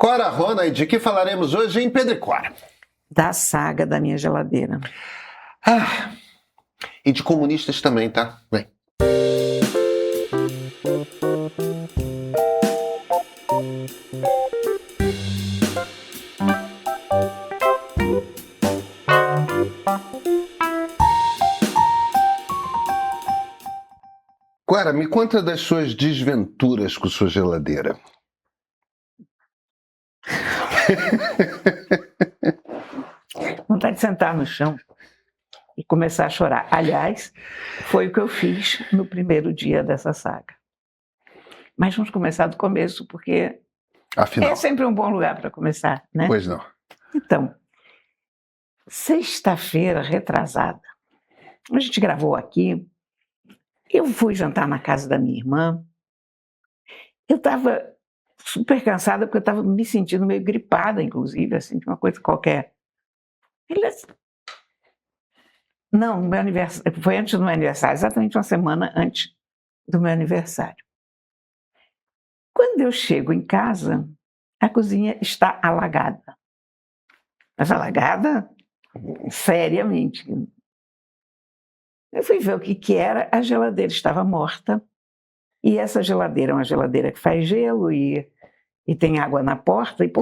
Cora Rona, e de que falaremos hoje em Pedro e Cora? Da saga da minha geladeira. E de comunistas também, tá? Bem. Cora, me conta das suas desventuras com sua geladeira. Vontade de sentar no chão e começar a chorar. Aliás, foi o que eu fiz no primeiro dia dessa saga. Mas vamos começar do começo, porque Afinal, é sempre um bom lugar para começar, né? pois não. Então, sexta-feira retrasada, a gente gravou aqui, eu fui jantar na casa da minha irmã, eu estava super cansada, porque eu estava me sentindo meio gripada, inclusive, assim, de uma coisa qualquer. Não, no meu aniversário, foi antes do meu aniversário, exatamente uma semana antes do meu aniversário. Quando eu chego em casa, a cozinha está alagada. Mas alagada seriamente. Eu fui ver o que era, a geladeira estava morta, e essa geladeira é uma geladeira que faz gelo e tem água na porta, e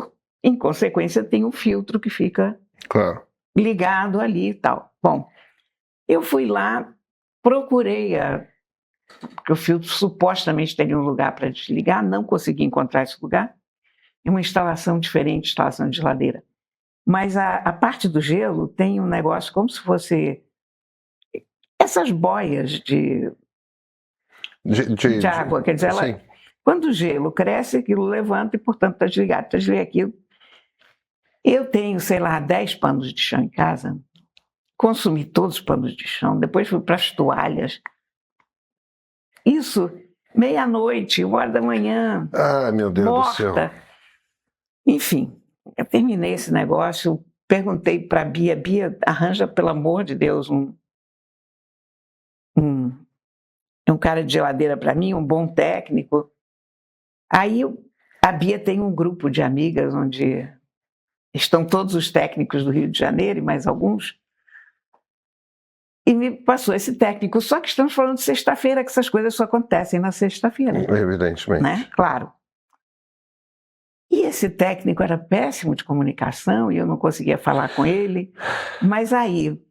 em consequência tem um filtro que fica Claro. ligado ali e tal. Bom, eu fui lá, procurei, porque o filtro supostamente teria um lugar para desligar, não consegui encontrar esse lugar. É uma instalação diferente, instalação de geladeira. Mas a parte do gelo tem um negócio como se fosse essas boias de água, quer dizer, quando o gelo cresce, aquilo levanta e, portanto, está desligado. Então, desliguei aquilo. Eu tenho, sei lá, 10 panos de chão em casa, consumi todos os panos de chão, depois fui para as toalhas. Isso, meia-noite, 1h da manhã. Ah, meu Deus do céu. Enfim, eu terminei esse negócio, perguntei para a Bia, arranja, pelo amor de Deus, um cara de geladeira para mim, um bom técnico. Aí a Bia tem um grupo de amigas onde estão todos os técnicos do Rio de Janeiro e mais alguns, e me passou esse técnico. Só que estamos falando de sexta-feira, que essas coisas só acontecem na sexta-feira. Evidentemente. Né? Claro. E esse técnico era péssimo de comunicação e eu não conseguia falar com ele, mas aí,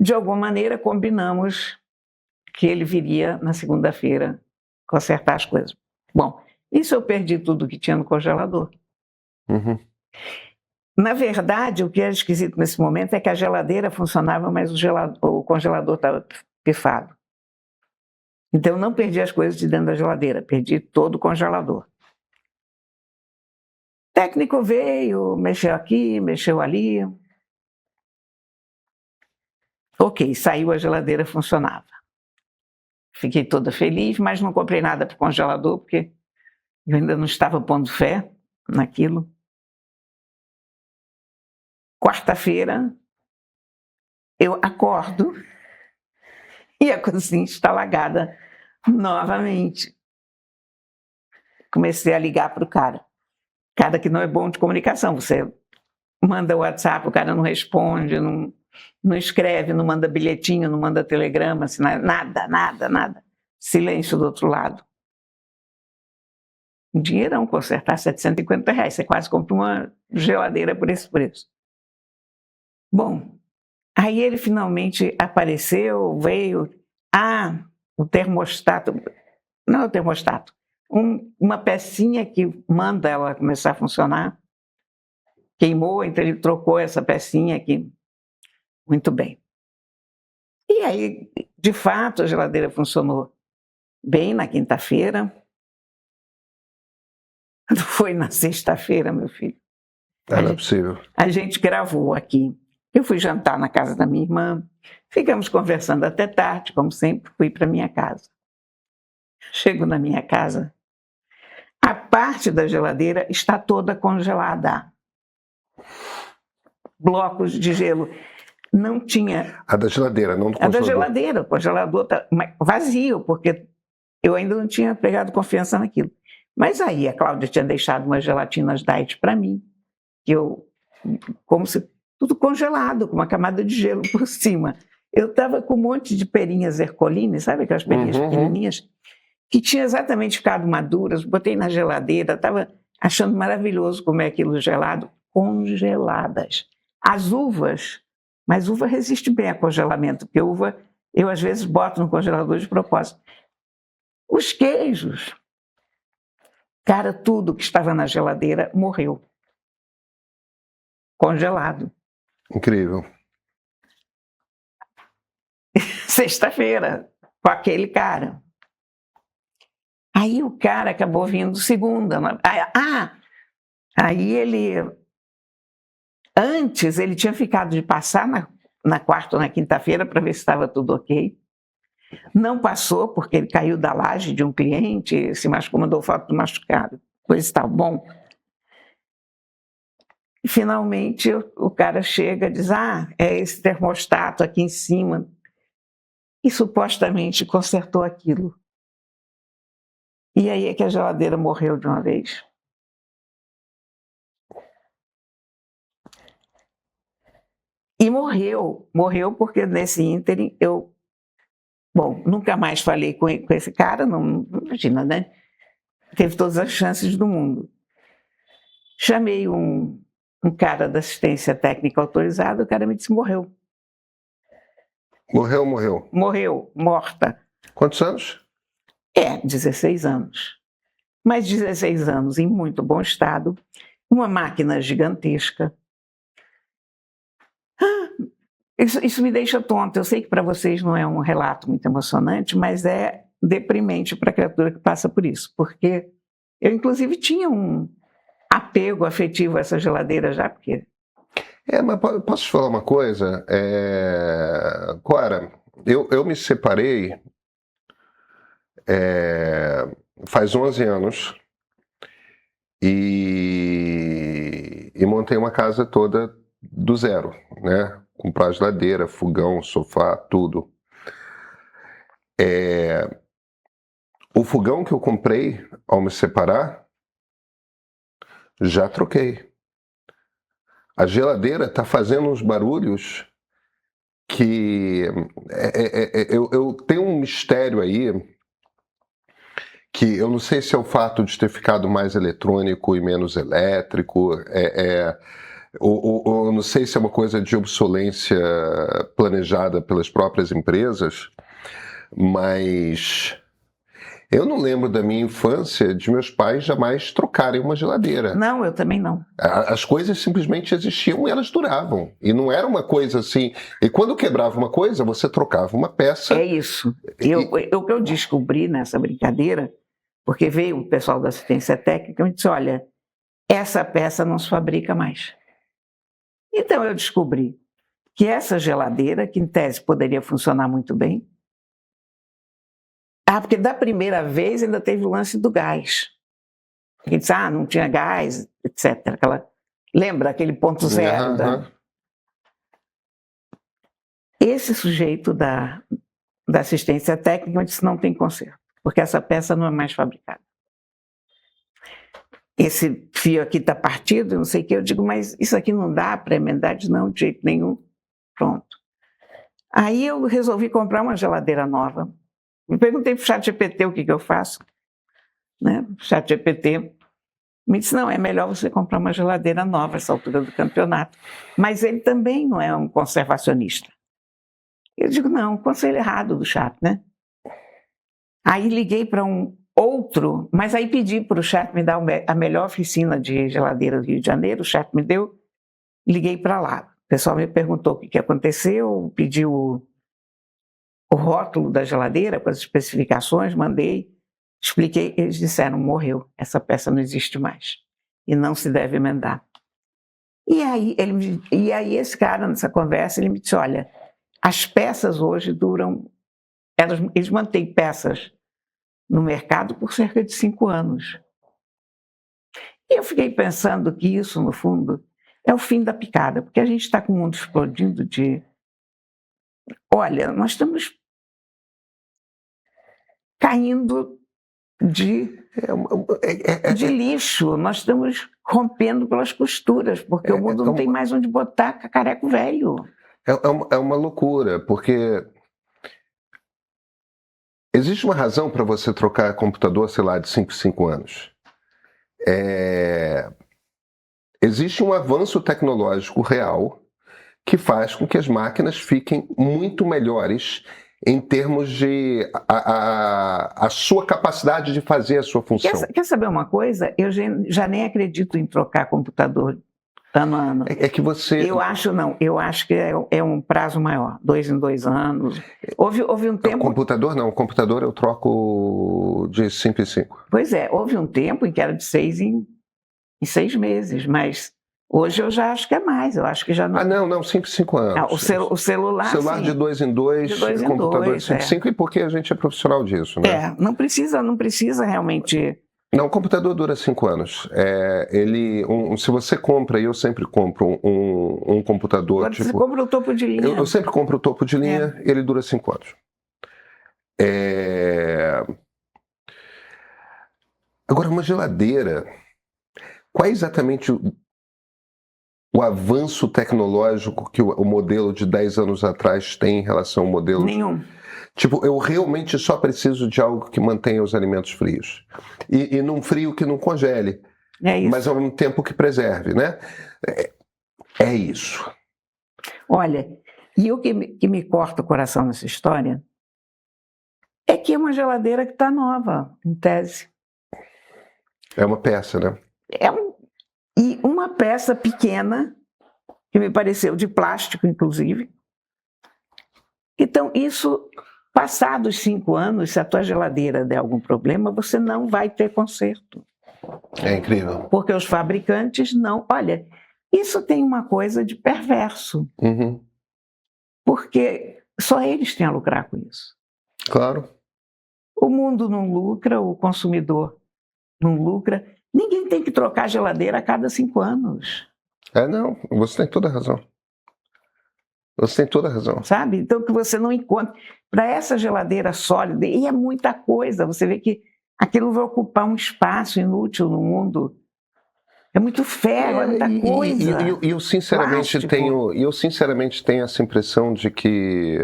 de alguma maneira, combinamos que ele viria na segunda-feira consertar as coisas. Bom, isso eu perdi tudo que tinha no congelador. Uhum. Na verdade, o que era esquisito nesse momento é que a geladeira funcionava, mas o congelador estava pifado. Então, eu não perdi as coisas de dentro da geladeira, perdi todo o congelador. O técnico veio, mexeu aqui, mexeu ali. Ok, saiu, a geladeira funcionava. Fiquei toda feliz, mas não comprei nada para o congelador, porque eu ainda não estava pondo fé naquilo. Quarta-feira, eu acordo e a cozinha está alagada novamente. Comecei a ligar para o cara. Cara que não é bom de comunicação. Você manda WhatsApp, o cara não responde, não escreve, não manda bilhetinho, não manda telegrama, assim, nada. Silêncio do outro lado. Um dinheirão consertar R$750. Você quase compra uma geladeira por esse preço. Bom, aí ele finalmente apareceu, veio. O termostato. Não é o termostato. Uma pecinha que manda ela começar a funcionar. Queimou, então ele trocou essa pecinha aqui. Muito bem. E aí, de fato, a geladeira funcionou bem na quinta-feira. Não foi na sexta-feira, meu filho. Não é possível. A gente gravou aqui. Eu fui jantar na casa da minha irmã. Ficamos conversando até tarde, como sempre, fui para minha casa. Chego na minha casa. A parte da geladeira está toda congelada. Blocos de gelo. Não tinha... A da geladeira, não do congelador. A da geladeira. O congelador está vazio, porque eu ainda não tinha pegado confiança naquilo. Mas aí a Cláudia tinha deixado umas gelatinas diet para mim, que eu, como se tudo congelado, com uma camada de gelo por cima. Eu estava com um monte de perinhas Ercoline, sabe aquelas perinhas pequenininhas, que tinha exatamente ficado maduras, botei na geladeira, estava achando maravilhoso comer aquilo gelado, congeladas. As uvas, mas uva resiste bem a congelamento, porque uva eu às vezes boto no congelador de propósito. Os queijos, cara, tudo que estava na geladeira morreu. Congelado. Incrível. Sexta-feira, com aquele cara. Aí o cara acabou vindo segunda. Aí ele... Antes, ele tinha ficado de passar na quarta ou na quinta-feira para ver se estava tudo ok. Não passou, porque ele caiu da laje de um cliente, se machucou, mandou foto do machucado. Coisa e tal. Bom, e finalmente o cara chega e diz, é esse termostato aqui em cima. E supostamente consertou aquilo. E aí é que a geladeira morreu de uma vez. E morreu porque nesse ínterim eu, nunca mais falei com esse cara, não imagina, né? Teve todas as chances do mundo. Chamei um cara da assistência técnica autorizada, o cara me disse, morreu. Morreu? Morreu, morta. Quantos anos? 16 anos. Mas 16 anos em muito bom estado, uma máquina gigantesca. Isso me deixa tonta. Eu sei que para vocês não é um relato muito emocionante, mas é deprimente para a criatura que passa por isso. Porque eu, inclusive, tinha um apego afetivo a essa geladeira já, porque... Mas posso te falar uma coisa? Cora, eu me separei faz 11 anos e montei uma casa toda do zero, né? Comprar geladeira, fogão, sofá, tudo. O fogão que eu comprei ao me separar, já troquei. A geladeira está fazendo uns barulhos que... eu tenho um mistério aí, que eu não sei se é o fato de ter ficado mais eletrônico e menos elétrico, ou não sei se é uma coisa de obsolência planejada pelas próprias empresas, mas eu não lembro da minha infância de meus pais jamais trocarem uma geladeira. Não, eu também não. As coisas simplesmente existiam e elas duravam. E não era uma coisa assim... E quando quebrava uma coisa, você trocava uma peça. É isso. O que eu descobri nessa brincadeira, porque veio o pessoal da assistência técnica e me disse, olha, essa peça não se fabrica mais. Então eu descobri que essa geladeira, que em tese poderia funcionar muito bem, porque da primeira vez ainda teve o lance do gás. Ele disse, não tinha gás, etc. Lembra aquele ponto zero? Esse sujeito da assistência técnica disse, não tem conserto, porque essa peça não é mais fabricada. Esse fio aqui está partido, não sei o que. Eu digo, mas isso aqui não dá para emendar? Não, de jeito nenhum. Pronto. Aí eu resolvi comprar uma geladeira nova. Me perguntei para o ChatGPT o que eu faço. Né? O ChatGPT me disse, não, é melhor você comprar uma geladeira nova essa altura do campeonato. Mas ele também não é um conservacionista. Eu digo, não, conselho errado do chat, né? Aí liguei para um outro, mas aí pedi para o chat me dar a melhor oficina de geladeira do Rio de Janeiro, o chat me deu, liguei para lá. O pessoal me perguntou o que aconteceu, pediu o rótulo da geladeira com as especificações, mandei, expliquei, eles disseram, morreu, essa peça não existe mais e não se deve emendar. E aí esse cara, nessa conversa, ele me disse, olha, as peças hoje duram, eles mantêm peças no mercado por cerca de 5 anos. E eu fiquei pensando que isso, no fundo, é o fim da picada, porque a gente está com o mundo explodindo de... Olha, nós estamos caindo de lixo. Nós estamos rompendo pelas costuras, porque o mundo não tem mais onde botar cacareco velho. É uma loucura, porque existe uma razão para você trocar computador, sei lá, de 5 em 5 anos. Existe um avanço tecnológico real que faz com que as máquinas fiquem muito melhores em termos de a sua capacidade de fazer a sua função. Quer saber uma coisa? Eu já nem acredito em trocar computador ano a ano. É que você... Eu acho que é um prazo maior, 2 em 2 anos. Houve um tempo... Computador não, computador eu troco de 5 em 5. Pois é, houve um tempo em que era de 6 em 6 meses, mas hoje eu já acho que é mais, eu acho que já não... Não, 5 em 5 anos. O celular, celular sim. de 2 em 2, computador de 5 em 5, e porque a gente é profissional disso, né? Não precisa realmente... Não, o computador dura 5 anos. Se você compra, e eu sempre compro um computador... Quando você compra o topo de linha. Eu sempre compro o topo de linha, ele dura 5 anos. Agora, uma geladeira, qual é exatamente o avanço tecnológico que o modelo de 10 anos atrás tem em relação ao modelo... Nenhum. Tipo, eu realmente só preciso de algo que mantenha os alimentos frios. E num frio que não congele. É isso. Mas ao mesmo tempo que preserve, né? É isso. Olha, e o que me corta o coração nessa história é que é uma geladeira que está nova, em tese. É uma peça, né? E uma peça pequena, que me pareceu de plástico, inclusive. Então, isso... Passados 5 anos, se a tua geladeira der algum problema, você não vai ter conserto. É incrível. Porque os fabricantes não... Olha, isso tem uma coisa de perverso. Uhum. Porque só eles têm a lucrar com isso. Claro. O mundo não lucra, o consumidor não lucra. Ninguém tem que trocar a geladeira a cada 5 anos. Não, você tem toda a razão. Você tem toda a razão. Sabe? Então, que você não encontra... Para essa geladeira sólida, e é muita coisa, você vê que aquilo vai ocupar um espaço inútil no mundo. É muito ferro, é muita coisa. E eu sinceramente tenho essa impressão de que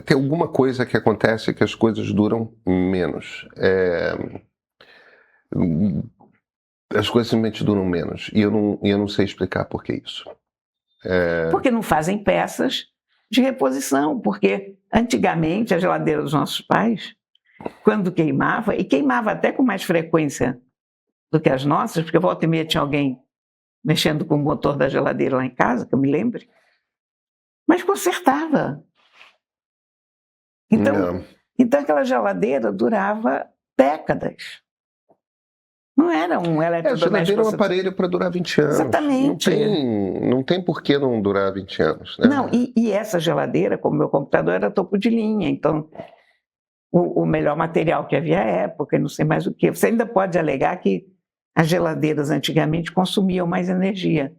tem alguma coisa que acontece que as coisas duram menos. As coisas simplesmente duram menos. E eu não sei explicar por que isso. Porque não fazem peças de reposição, porque antigamente a geladeira dos nossos pais, quando queimava, e queimava até com mais frequência do que as nossas, porque volta e meia tinha alguém mexendo com o motor da geladeira lá em casa, que eu me lembre, mas consertava. Então aquela geladeira durava décadas. Não era um eletrodoméstico. A geladeira é um aparelho para durar 20 anos. Exatamente. Não tem por que não durar 20 anos. Né? Não, e essa geladeira, como meu computador, era topo de linha, então o melhor material que havia à época, e não sei mais o que. Você ainda pode alegar que as geladeiras antigamente consumiam mais energia.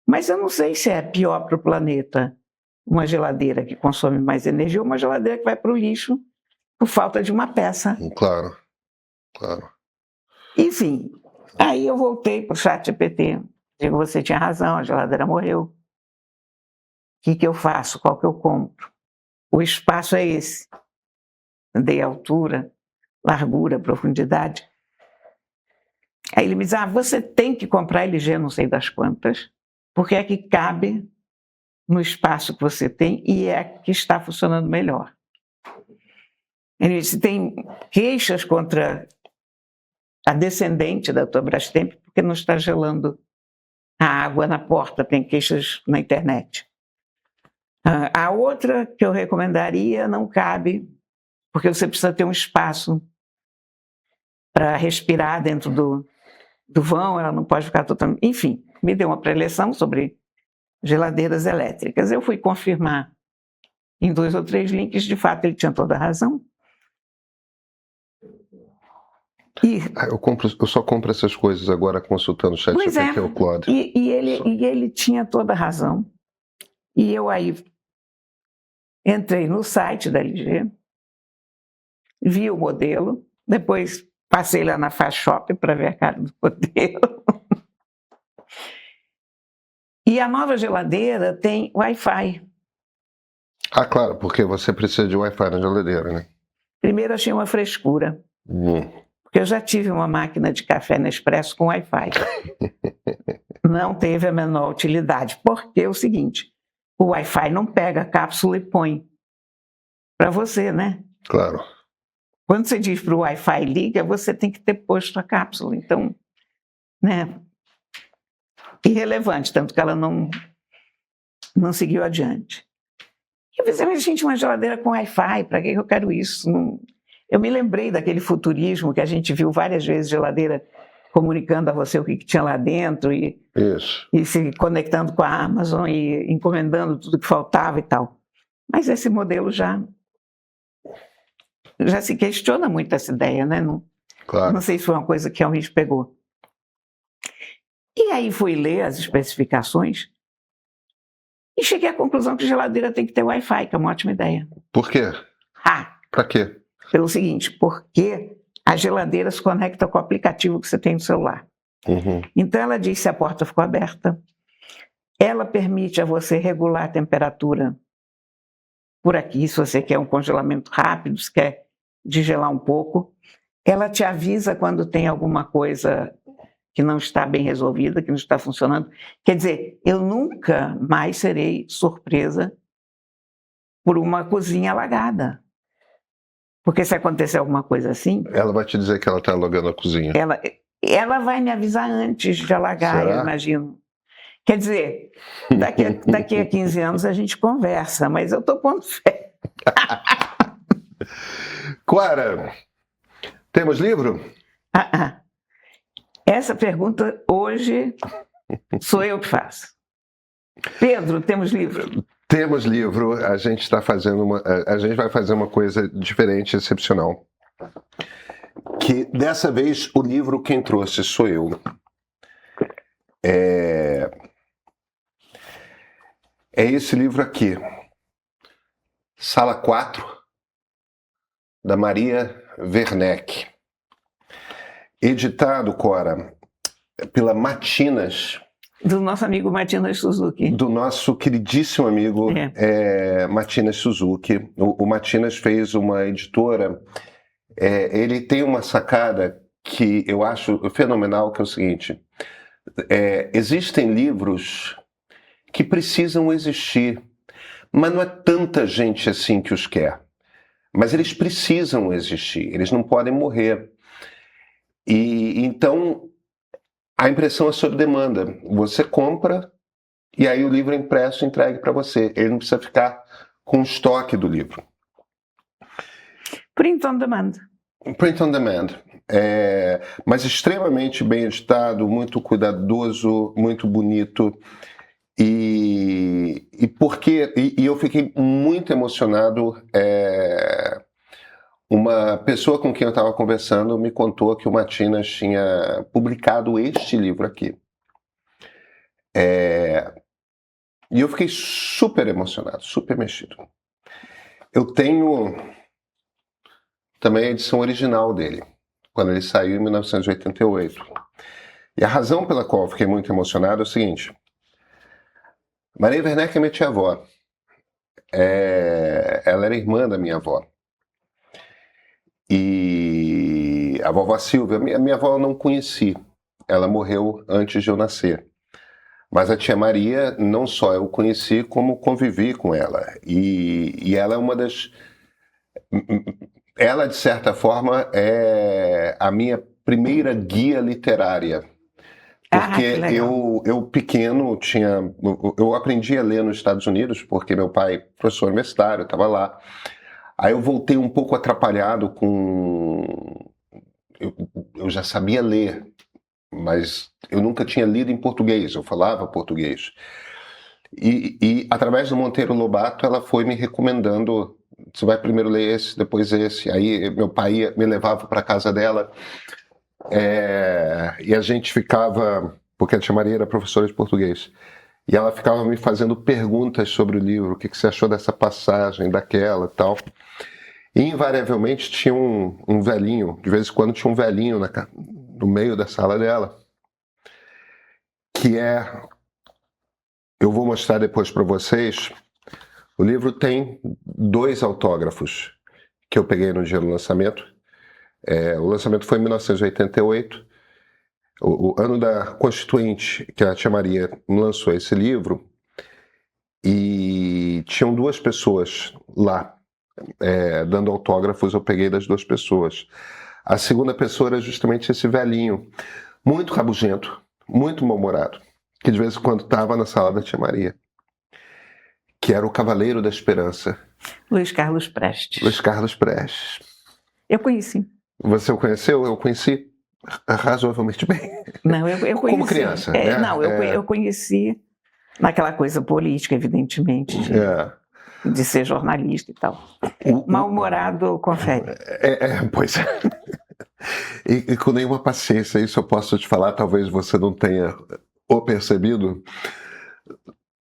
Mas eu não sei se é pior para o planeta uma geladeira que consome mais energia ou uma geladeira que vai para o lixo por falta de uma peça. Claro. Enfim, aí eu voltei para o ChatGPT. Digo, você tinha razão, a geladeira morreu. O que eu faço? Qual que eu compro? O espaço é esse. Dei altura, largura, profundidade. Aí ele me diz, você tem que comprar LG não sei das quantas, porque é que cabe no espaço que você tem e é que está funcionando melhor. Ele disse, tem queixas contra a descendente da tua Brastemp, porque não está gelando a água na porta, tem queixas na internet. A outra que eu recomendaria não cabe, porque você precisa ter um espaço para respirar dentro do vão, ela não pode ficar totalmente... Enfim, me deu uma preleção sobre geladeiras elétricas. Eu fui confirmar em 2 ou 3 links, de fato ele tinha toda a razão. Eu só compro essas coisas agora consultando o ChatGPT ou o Claude. E ele tinha toda a razão. E eu aí entrei no site da LG, vi o modelo, depois passei lá na Fast Shop para ver a cara do modelo. E a nova geladeira tem Wi-Fi. Ah, claro, porque você precisa de Wi-Fi na geladeira, né? Primeiro achei uma frescura, porque eu já tive uma máquina de café Nespresso com Wi-Fi. Não teve a menor utilidade, porque é o seguinte, o Wi-Fi não pega a cápsula e põe para você, né? Claro. Quando você diz para o Wi-Fi liga, você tem que ter posto a cápsula. Então, né? Irrelevante, tanto que ela não seguiu adiante. Eu pensei, mas gente, uma geladeira com Wi-Fi, para que eu quero isso? Eu me lembrei daquele futurismo que a gente viu várias vezes, geladeira comunicando a você o que tinha lá dentro e se conectando com a Amazon e encomendando tudo que faltava e tal. Mas esse modelo já se questiona muito essa ideia, né? Claro. Não sei se foi uma coisa que realmente pegou. E aí fui ler as especificações e cheguei à conclusão que geladeira tem que ter Wi-Fi, que é uma ótima ideia. Por quê? Para quê? Pelo seguinte, porque a geladeira se conecta com o aplicativo que você tem no celular. Então ela diz se a porta ficou aberta, ela permite a você regular a temperatura por aqui, se você quer um congelamento rápido, se quer desgelar um pouco. Ela te avisa quando tem alguma coisa que não está bem resolvida, que não está funcionando. Quer dizer, eu nunca mais serei surpresa por uma cozinha alagada. Porque se acontecer alguma coisa assim... Ela vai te dizer que ela está alagando a cozinha. Ela vai me avisar antes de alagar, Será? eu imagino. Quer dizer, daqui a 15 anos a gente conversa, mas eu estou pondo fé. Clara, temos livro? Essa pergunta hoje sou eu que faço. Pedro, temos livro? Temos livro. A gente vai fazer uma coisa diferente, excepcional. Que dessa vez o livro quem trouxe sou eu. É esse livro aqui, Sala 4, da Maria Werneck. Editado, Cora, pela Matinas. Do nosso amigo Matinas Suzuki. Do nosso queridíssimo amigo Matinas Suzuki. O Matinas fez uma editora. Ele tem uma sacada que eu acho fenomenal, que é o seguinte. Existem livros que precisam existir, mas não é tanta gente assim que os quer. Mas eles precisam existir, eles não podem morrer. E então a impressão é sob demanda. Você compra e aí o livro é impresso e entregue para você. Ele não precisa ficar com o estoque do livro. Print on demand. Print on demand. Mas extremamente bem editado, muito cuidadoso, muito bonito. E eu fiquei muito emocionado. Uma pessoa com quem eu estava conversando me contou que o Matinas tinha publicado este livro aqui. E eu fiquei super emocionado, super mexido. Eu tenho também a edição original dele, quando ele saiu em 1988. E a razão pela qual eu fiquei muito emocionado é o seguinte. Maria Werneck é minha tia-avó. Ela era irmã da minha avó. E a vovó Silvia, minha avó eu não conheci. Ela morreu antes de eu nascer. Mas a tia Maria, não só eu conheci, como convivi com ela. E ela é uma das... Ela, de certa forma, é a minha primeira guia literária. Porque eu pequeno eu aprendi a ler nos Estados Unidos, porque meu pai, professor universitário, estava lá. Aí eu voltei um pouco atrapalhado com... Eu já sabia ler, mas eu nunca tinha lido em português, eu falava português. E através do Monteiro Lobato, ela foi me recomendando, você vai primeiro ler esse, depois esse. Aí meu pai me levava para a casa dela, e a gente ficava, porque a tia Maria era professora de português, e ela ficava me fazendo perguntas sobre o livro, o que você achou dessa passagem, daquela e tal. E invariavelmente tinha um velhinho, de vez em quando tinha um velhinho no meio da sala dela, que eu vou mostrar depois para vocês. O livro tem 2 autógrafos que eu peguei no dia do lançamento. O lançamento foi em 1988, o ano da Constituinte, que a Tia Maria lançou esse livro, e tinham 2 pessoas lá dando autógrafos. Eu peguei das 2 pessoas. A segunda pessoa era justamente esse velhinho, muito rabugento, muito mal-humorado, que de vez em quando estava na sala da Tia Maria, que era o Cavaleiro da Esperança. Luiz Carlos Prestes. Luiz Carlos Prestes. Eu conheci. Você o conheceu? Eu conheci razoavelmente bem. Não, eu conheci. Como criança, né? Não, eu conheci naquela coisa política, evidentemente, de ser jornalista e tal. Mal-humorado, confere. Pois é. E com nenhuma paciência, isso eu posso te falar, talvez você não tenha o percebido,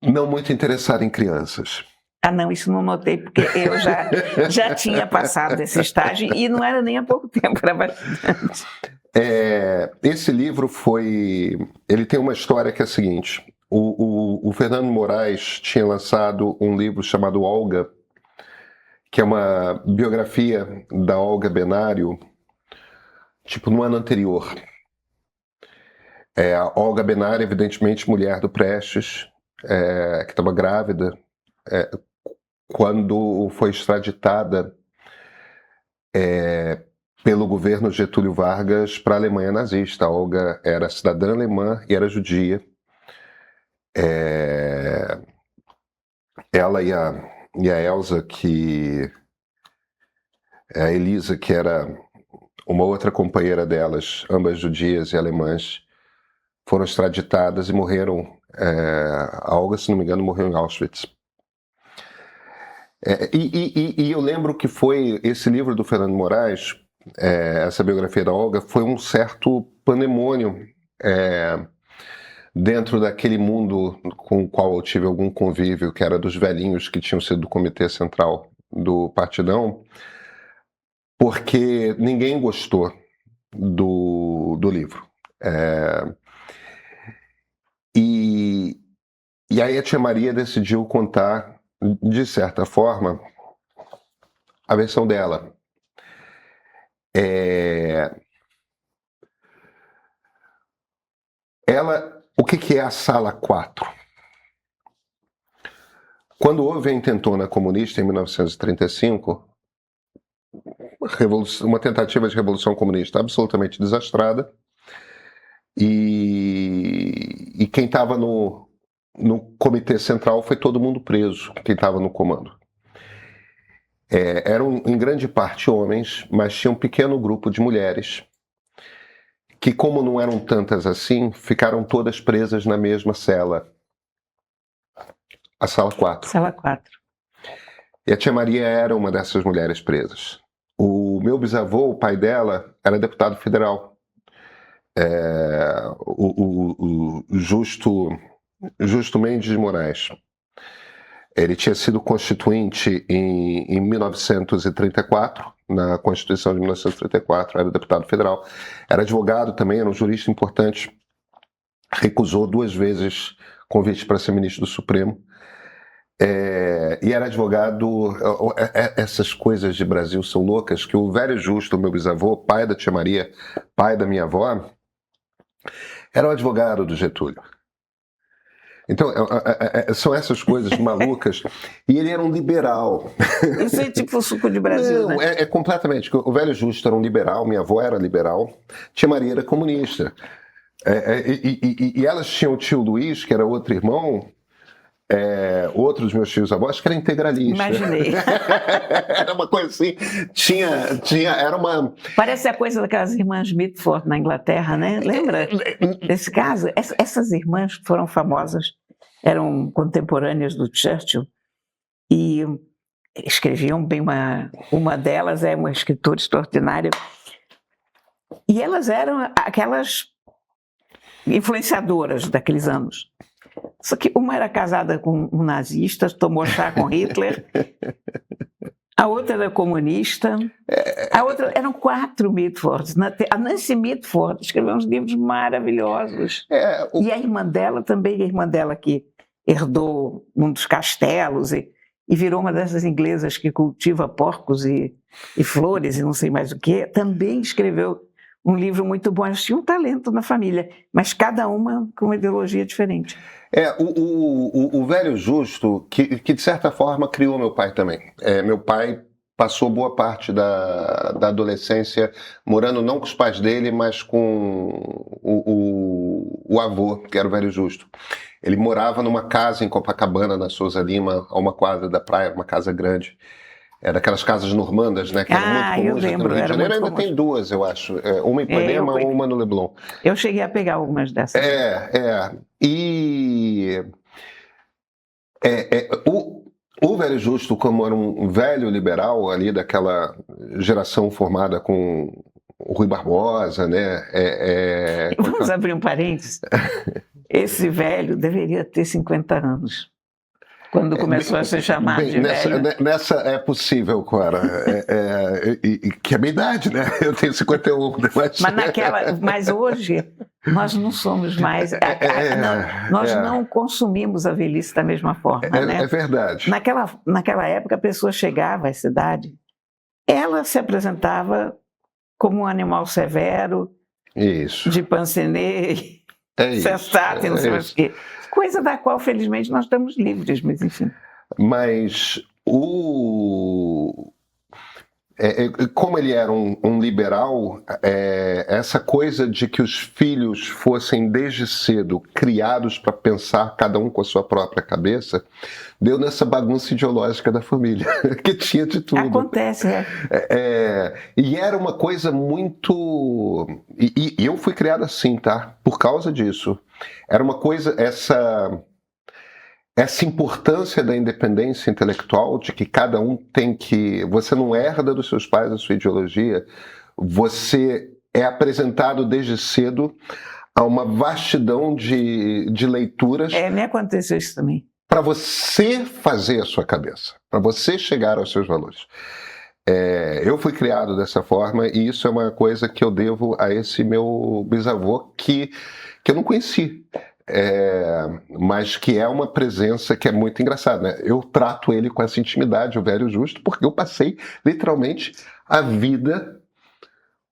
não muito interessado em crianças. Ah, não, isso não notei, porque eu já tinha passado desse estágio e não era nem há pouco tempo, era bastante. Esse livro ele tem uma história que é a seguinte: o Fernando Moraes tinha lançado um livro chamado Olga, que é uma biografia da Olga Benário, tipo no ano anterior. A Olga Benário, evidentemente mulher do Prestes, que estava grávida, quando foi extraditada pelo governo Getúlio Vargas para a Alemanha nazista. A Olga era cidadã alemã e era judia. Ela e a Elsa, a Elisa, que era uma outra companheira delas, ambas judias e alemãs, foram extraditadas e morreram. A Olga, se não me engano, morreu em Auschwitz. E eu lembro que foi esse livro do Fernando Moraes, essa biografia da Olga, foi um certo pandemônio dentro daquele mundo com o qual eu tive algum convívio, que era dos velhinhos que tinham sido do Comitê Central do Partidão, porque ninguém gostou do livro. E aí a Tia Maria decidiu contar, de certa forma, a versão dela. O que é a Sala 4? Quando houve a intentona comunista em 1935, uma tentativa de revolução comunista absolutamente desastrada, e quem estava no Comitê Central foi todo mundo preso, quem estava no comando. Eram em grande parte homens, mas tinha um pequeno grupo de mulheres que, como não eram tantas assim, ficaram todas presas na mesma cela, a Sala 4. Sala 4. E a Tia Maria era uma dessas mulheres presas. O meu bisavô, o pai dela, era deputado federal. O Justo Mendes de Moraes. Ele tinha sido constituinte em 1934, na Constituição de 1934, era deputado federal. Era advogado também, era um jurista importante. Recusou 2 vezes convite para ser ministro do Supremo. E era advogado. Essas coisas de Brasil são loucas, que o velho Justo, meu bisavô, pai da Tia Maria, pai da minha avó, era o advogado do Getúlio. Então, são essas coisas malucas. E ele era um liberal. Isso é tipo o suco de Brasil, não, né? Completamente. O velho Justo era um liberal, minha avó era liberal, Tia Maria era comunista. E elas tinham o tio Luiz, que era outro irmão, outro dos meus tios avós, que era integralista. Imaginei. Era uma coisa assim, era uma... Parece a coisa daquelas irmãs Mitford na Inglaterra, né? Lembra desse caso? Essas irmãs foram famosas, eram contemporâneas do Churchill e escreviam bem. Uma delas é uma escritora extraordinária e elas eram aquelas influenciadoras daqueles anos. Só que uma era casada com um nazista, tomou chá com Hitler. A outra era comunista. A outra eram 4 Mitfords. A Nancy Mitford escreveu uns livros maravilhosos. E a irmã dela também, a irmã dela que herdou um dos castelos e virou uma dessas inglesas que cultiva porcos e flores e não sei mais o que, também escreveu um livro muito bom. Elas tinham um talento na família, mas cada uma com uma ideologia diferente. O velho Justo, que de certa forma criou meu pai também. Meu pai passou boa parte da adolescência morando não com os pais dele, mas com o avô, que era o velho Justo. Ele morava numa casa em Copacabana, na Souza Lima, a uma quadra da praia, uma casa grande. Era daquelas casas normandas, né? Que eram muito comuns aqui no Rio de Janeiro. Ainda tem 2, eu acho. Uma em Ipanema, uma no Leblon. Eu cheguei a pegar algumas dessas. E o velho Justo, como era um velho liberal ali daquela geração formada com o Rui Barbosa, né? Vamos abrir um parênteses. Esse velho deveria ter 50 anos. Quando começou a ser chamado de velho. Nessa é possível, Cora. Que é a minha idade, né? Eu tenho 51. Mas hoje nós não somos mais. Nós não consumimos a velhice da mesma forma. Né? É verdade. Naquela época a pessoa chegava à cidade, ela se apresentava como um animal severo, isso, de pancenê, cessate, não sei mais o quê. Coisa da qual, felizmente, nós estamos livres, mas enfim. Mas como ele era um liberal, essa coisa de que os filhos fossem desde cedo criados para pensar cada um com a sua própria cabeça, deu nessa bagunça ideológica da família, que tinha de tudo. Acontece, E era uma coisa muito... E eu fui criado assim, tá? Por causa disso. Era uma coisa, essa importância da independência intelectual, de que cada um tem que... Você não herda dos seus pais a sua ideologia, você é apresentado desde cedo a uma vastidão de leituras... Me aconteceu isso também. Para você fazer a sua cabeça, para você chegar aos seus valores. Eu fui criado dessa forma e isso é uma coisa que eu devo a esse meu bisavô que eu não conheci. Mas que é uma presença que é muito engraçada, né? Eu trato ele com essa intimidade, o velho Justo, porque eu passei literalmente a vida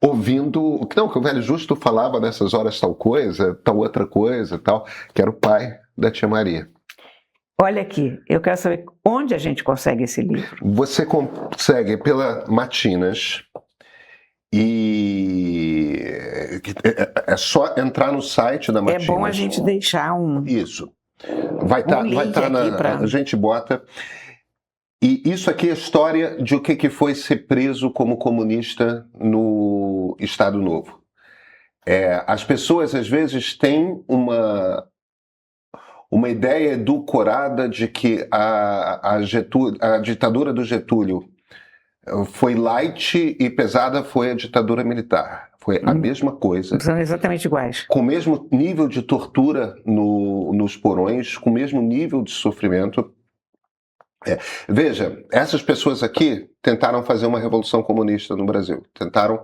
ouvindo que o velho Justo falava nessas horas tal coisa, tal outra coisa, tal, que era o pai da tia Maria. Olha aqui, eu quero saber onde a gente consegue esse livro. Você consegue pela Matinas. E é só entrar no site da Matinas. É bom a gente deixar um... Isso. Vai estar a gente bota. E isso aqui é a história de o que foi ser preso como comunista no Estado Novo. As pessoas, às vezes, têm uma ideia edulcorada de que a ditadura do Getúlio foi light e pesada foi a ditadura militar. Foi a mesma coisa. São exatamente iguais. Com o mesmo nível de tortura nos porões, com o mesmo nível de sofrimento. Veja, essas pessoas aqui tentaram fazer uma revolução comunista no Brasil. Tentaram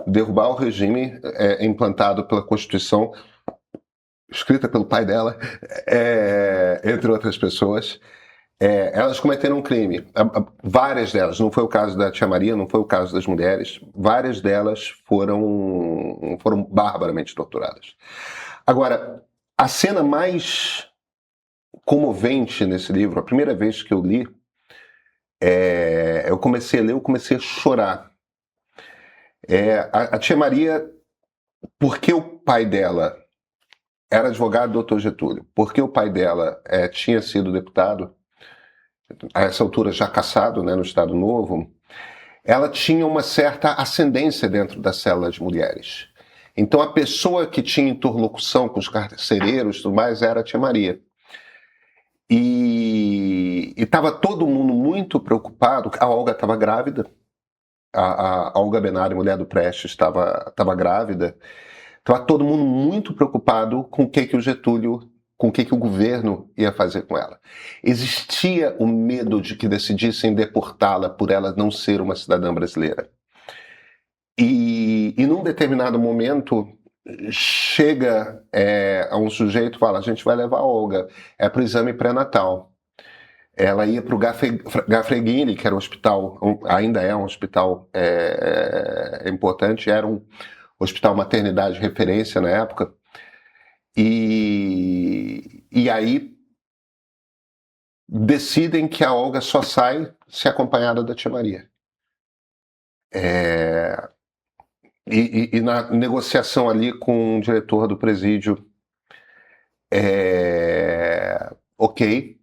derrubar o regime implantado pela Constituição, escrita pelo pai dela, entre outras pessoas. Elas cometeram um crime, várias delas, não foi o caso da tia Maria, não foi o caso das mulheres, várias delas foram barbaramente torturadas. Agora, a cena mais comovente nesse livro, a primeira vez que eu li, eu comecei a ler, eu comecei a chorar. A tia Maria, porque o pai dela era advogado do Dr. Getúlio, porque o pai dela tinha sido deputado, a essa altura já cassado, né, no Estado Novo, ela tinha uma certa ascendência dentro da célula de mulheres. Então a pessoa que tinha interlocução com os carcereiros e tudo mais era a tia Maria. E estava todo mundo muito preocupado. A Olga estava grávida, a Olga Benari, mulher do Prestes, estava grávida. Estava todo mundo muito preocupado com o que o Getúlio com o que o governo ia fazer com ela. Existia o medo de que decidissem deportá-la por ela não ser uma cidadã brasileira. E num determinado momento, chega a um sujeito e fala, a gente vai levar a Olga para o exame pré-natal. Ela ia para o Gafreguini, que era um hospital, ainda é um hospital importante, era um hospital maternidade de referência na época. E aí decidem que a Olga só sai se acompanhada da tia Maria. E na negociação ali com o diretor do presídio, ok,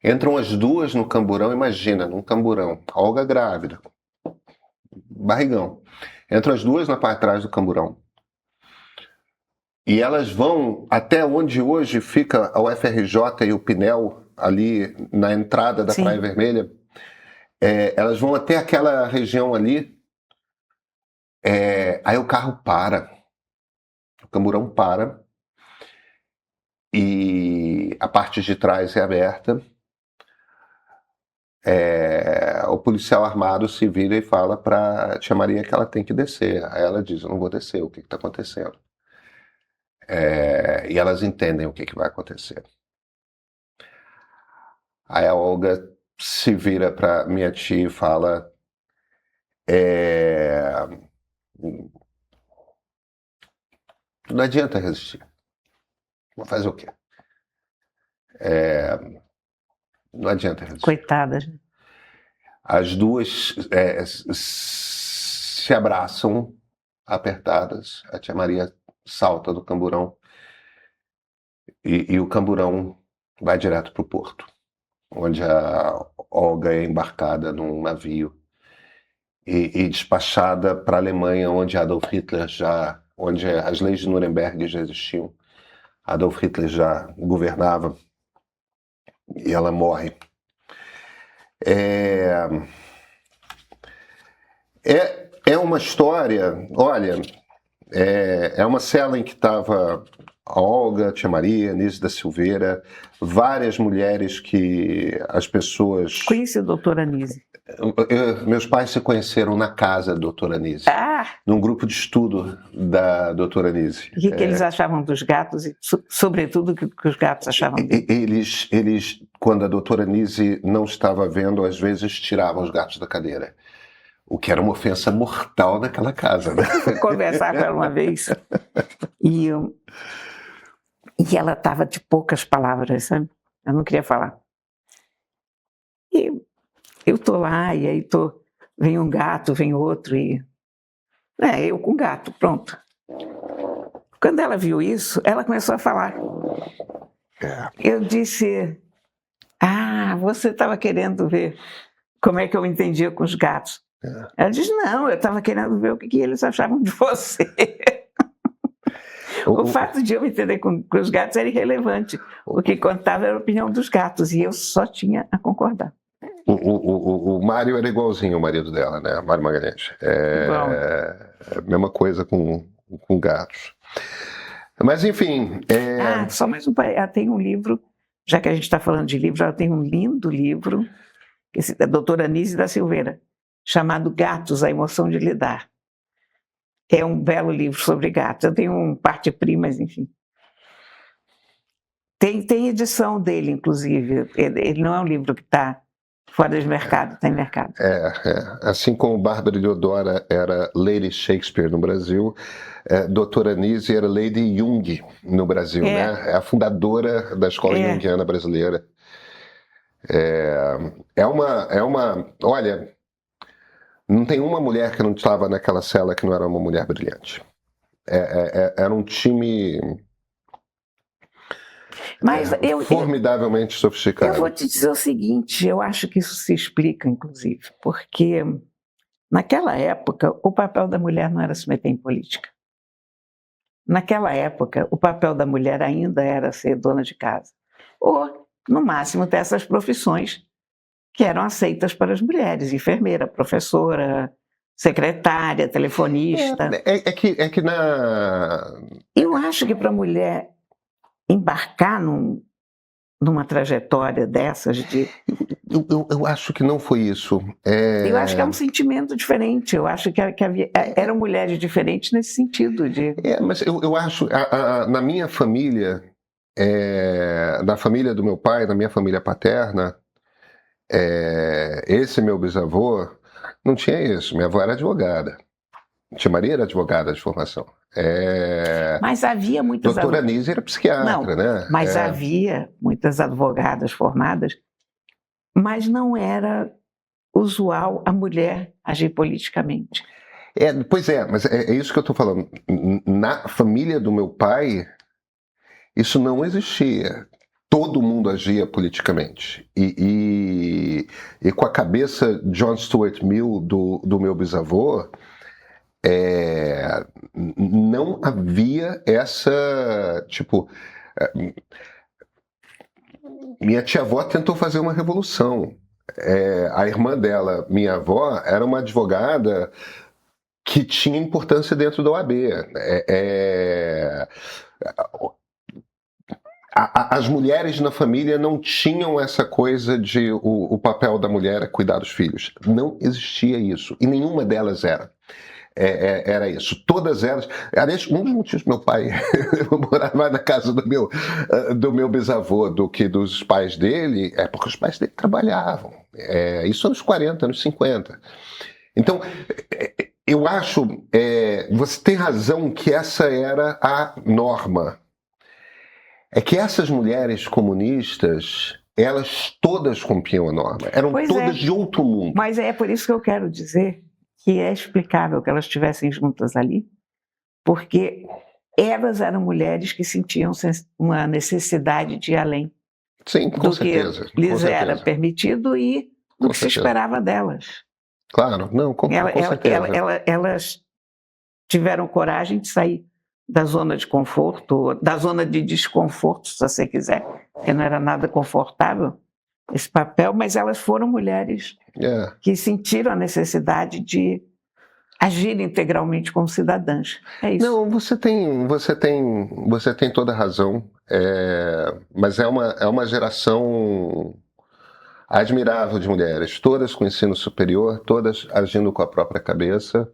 entram as duas no camburão, imagina, num camburão, a Olga grávida, barrigão, entram as duas na parte de trás do camburão, e elas vão até onde hoje fica a UFRJ e o Pinel, ali na entrada da Sim. Praia Vermelha, elas vão até aquela região ali, aí o carro para, o camburão para, e a parte de trás é aberta. O policial armado se vira e fala para a tia Maria que ela tem que descer. Aí ela diz, eu não vou descer, o que está acontecendo? E elas entendem o que vai acontecer. Aí a Olga se vira para minha tia e fala, não adianta resistir. Vou fazer o quê? Não adianta resistir. Coitadas. As duas se abraçam, apertadas. A tia Maria salta do camburão e o camburão vai direto para o porto, onde a Olga é embarcada num navio e despachada para a Alemanha, onde Adolf Hitler onde as leis de Nuremberg já existiam. Adolf Hitler já governava e ela morre. É uma história, olha, é uma cela em que estava a Olga, a tia Maria, a Anísia da Silveira, várias mulheres que as pessoas... Conheci a doutora Anísia. Meus pais se conheceram na casa da doutora Anísia, num grupo de estudo da doutora Anísia. O que eles achavam dos gatos e, sobretudo, o que os gatos achavam deles? Eles, quando a doutora Anísia não estava vendo, às vezes tiravam os gatos da cadeira. O que era uma ofensa mortal naquela casa, né? Fui conversar com ela uma vez e ela estava de poucas palavras, sabe? Eu não queria falar. E eu tô lá e aí vem um gato, vem outro e... eu com gato, pronto. Quando ela viu isso, ela começou a falar. Eu disse, você estava querendo ver como é que eu me entendia com os gatos. Ela disse, não, eu estava querendo ver o que eles achavam de você. O fato de eu me entender com os gatos era irrelevante. O que contava era a opinião dos gatos, e eu só tinha a concordar. O Mário era igualzinho o marido dela, né? Mário Magalhães. A mesma coisa com gatos. Mas, enfim... só mais um... Ela tem um livro, já que a gente está falando de livros, ela tem um lindo livro, da doutora Anísia da Silveira, chamado Gatos, a Emoção de Lidar. É um belo livro sobre gatos. Eu tenho um parte-primas, enfim. Tem edição dele, inclusive. Ele não é um livro que está fora de mercado, está em mercado. Assim como Bárbara Deodora era Lady Shakespeare no Brasil, doutora Anísia era Lady Jung no Brasil, né? É a fundadora da escola junguiana brasileira. Olha, não tem uma mulher que não estava naquela cela que não era uma mulher brilhante. Era um time formidavelmente sofisticado. Eu vou te dizer o seguinte, eu acho que isso se explica, inclusive, porque naquela época o papel da mulher não era se meter em política. Naquela época o papel da mulher ainda era ser dona de casa. Ou, no máximo, ter essas profissões que eram aceitas para as mulheres, enfermeira, professora, secretária, telefonista. É que na... Eu acho que para a mulher embarcar numa trajetória dessas de... Eu acho que não foi isso. Eu acho que é um sentimento diferente. Eu acho que eram mulheres diferentes nesse sentido. Mas eu acho, na minha família, na família do meu pai, na minha família paterna, esse meu bisavô não tinha isso. Minha avó era advogada. Tia Maria era advogada de formação. Mas havia muitas... Doutora Anísia era psiquiatra, não, né? Mas havia muitas advogadas formadas, mas não era usual a mulher agir politicamente. Pois é, mas é isso que eu estou falando. Na família do meu pai, isso não existia. Todo mundo agia politicamente. E com a cabeça John Stuart Mill do meu bisavô, não havia essa, tipo... Minha tia-avó tentou fazer uma revolução. A irmã dela, minha avó, era uma advogada que tinha importância dentro da OAB. As mulheres na família não tinham essa coisa de o papel da mulher é cuidar dos filhos. Não existia isso. E nenhuma delas era. Era isso. Todas elas... Aliás, um dos motivos do meu pai morar mais na casa do meu bisavô do que dos pais dele é porque os pais dele trabalhavam. Isso anos 40, anos 50. Então, eu acho... você tem razão que essa era a norma. É que essas mulheres comunistas, elas todas cumpriam a norma. Eram todas de outro mundo. Mas é por isso que eu quero dizer que é explicável que elas estivessem juntas ali, porque elas eram mulheres que sentiam uma necessidade de ir além. Sim, com certeza. Do que lhes era permitido e do que se esperava delas. Claro, não, com certeza. Elas tiveram coragem de sair da zona de conforto, da zona de desconforto, se você quiser, porque não era nada confortável esse papel, mas elas foram mulheres que sentiram a necessidade de agir integralmente como cidadãs. É isso. Não, você tem toda a razão, mas é uma geração admirável de mulheres, todas com ensino superior, todas agindo com a própria cabeça,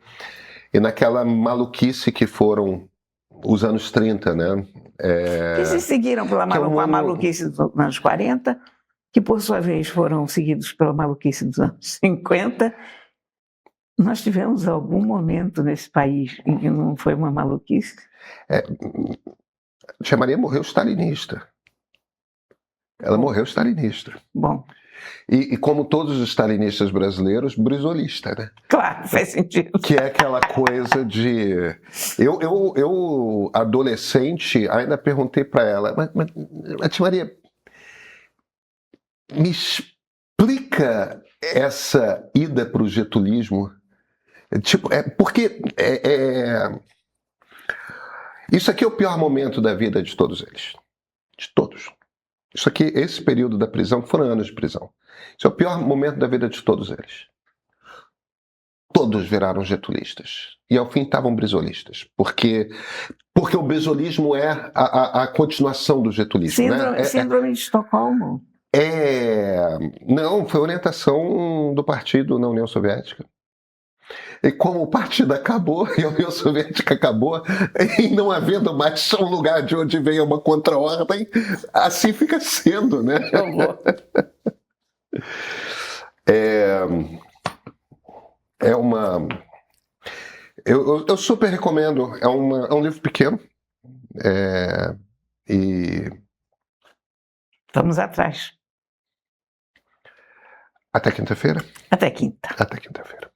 e naquela maluquice que foram os anos 30, né? Que se seguiram pela maluquice dos anos 40, que por sua vez foram seguidos pela maluquice dos anos 50. Nós tivemos algum momento nesse país em que não foi uma maluquice? Tia Maria morreu stalinista. Ela morreu stalinista. Bom. E como todos os stalinistas brasileiros, brisolista, né? Claro, faz sentido. Que é aquela coisa de... Eu adolescente, ainda perguntei para ela, mas tia Maria, me explica essa ida para o getulismo? Porque isso aqui é o pior momento da vida de todos eles. De todos. Isso aqui, esse período da prisão, foram anos de prisão. Isso é o pior momento da vida de todos eles. Todos viraram getulistas. E ao fim estavam brizolistas. Porque o brizolismo é a continuação do getulismo. Síndrome de Estocolmo. Não, foi orientação do partido na União Soviética. E como o partido acabou e a União Soviética acabou, e não havendo mais um lugar de onde venha uma contra-ordem, assim fica sendo, né? Eu super recomendo. É um livro pequeno. Vamos atrás. Até quinta-feira? Até quinta. Até quinta-feira.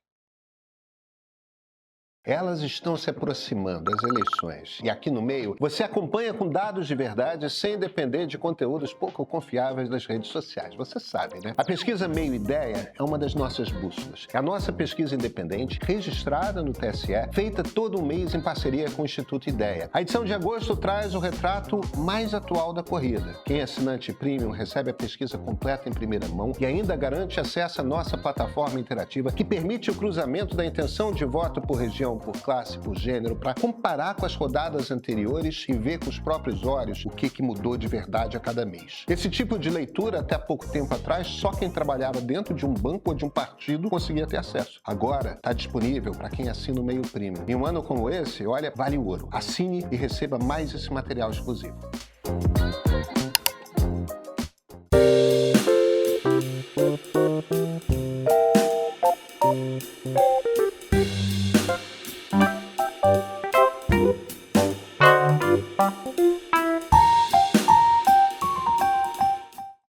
Elas estão se aproximando das eleições. E aqui no meio, você acompanha com dados de verdade sem depender de conteúdos pouco confiáveis das redes sociais. Você sabe, né? A pesquisa Meio Ideia é uma das nossas bússolas. É a nossa pesquisa independente, registrada no TSE, feita todo mês em parceria com o Instituto Ideia. A edição de agosto traz o retrato mais atual da corrida. Quem é assinante Premium recebe a pesquisa completa em primeira mão e ainda garante acesso à nossa plataforma interativa que permite o cruzamento da intenção de voto por região região, por classe, por gênero, para comparar com as rodadas anteriores e ver com os próprios olhos o que mudou de verdade a cada mês. Esse tipo de leitura, até pouco tempo atrás, só quem trabalhava dentro de um banco ou de um partido conseguia ter acesso. Agora, está disponível para quem assina o Meio Premium. Em um ano como esse, olha, vale ouro. Assine e receba mais esse material exclusivo.